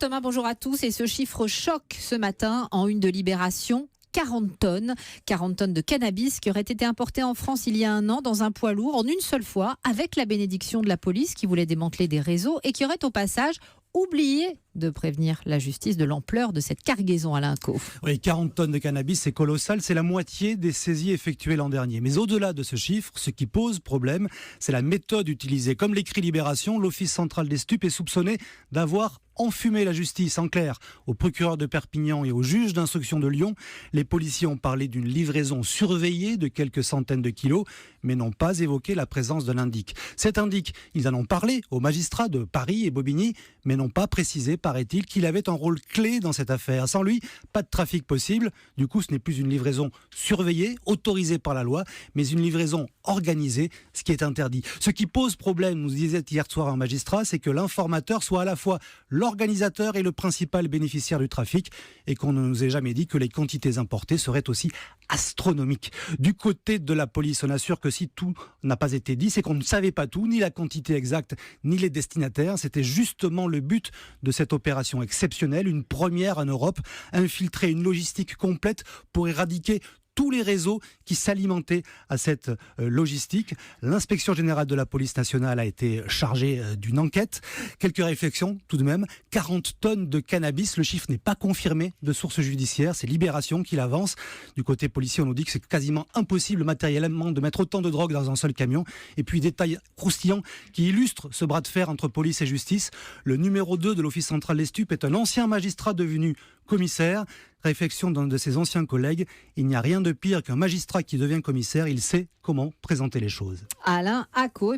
Thomas, bonjour à tous. Et ce chiffre choque ce matin en une de Libération. 40 tonnes de cannabis qui auraient été importées en France il y a un an dans un poids lourd en une seule fois avec la bénédiction de la police qui voulait démanteler des réseaux et qui aurait au passage oublié de prévenir la justice de l'ampleur de cette cargaison à l'Inco. Oui, 40 tonnes de cannabis, c'est colossal, c'est la moitié des saisies effectuées l'an dernier. Mais au-delà de ce chiffre, ce qui pose problème, c'est la méthode utilisée. Comme l'écrit Libération, l'Office central des stupes est soupçonné d'avoir enfumé la justice. En clair, au procureur de Perpignan et au juge d'instruction de Lyon, les policiers ont parlé d'une livraison surveillée de quelques centaines de kilos, mais n'ont pas évoqué la présence de l'indique. Cet indique, ils en ont parlé aux magistrats de Paris et Bobigny, mais n'ont pas précisé, paraît-il, qu'il avait un rôle clé dans cette affaire. Sans lui, pas de trafic possible. Du coup, ce n'est plus une livraison surveillée, autorisée par la loi, mais une livraison organisée, ce qui est interdit. Ce qui pose problème, nous disait hier soir un magistrat, c'est que l'informateur soit à la fois l'organisateur et le principal bénéficiaire du trafic, et qu'on ne nous ait jamais dit que les quantités importées seraient aussi astronomiques. Du côté de la police, on assure que si tout n'a pas été dit, c'est qu'on ne savait pas tout, ni la quantité exacte, ni les destinataires. C'était justement le but de cette opération exceptionnelle, une première en Europe, infiltrer une logistique complète pour éradiquer tous les réseaux qui s'alimentaient à cette logistique. L'inspection générale de la police nationale a été chargée d'une enquête. Quelques réflexions tout de même. 40 tonnes de cannabis, le chiffre n'est pas confirmé de sources judiciaires, c'est Libération qui l'avance. Du côté policier, on nous dit que c'est quasiment impossible matériellement de mettre autant de drogue dans un seul camion. Et puis détail croustillant qui illustre ce bras de fer entre police et justice. Le numéro 2 de l'Office central des stupes est un ancien magistrat devenu commissaire. Réflexion d'un de ses anciens collègues, il n'y a rien de pire qu'un magistrat qui devient commissaire, il sait comment présenter les choses. Alain Acco.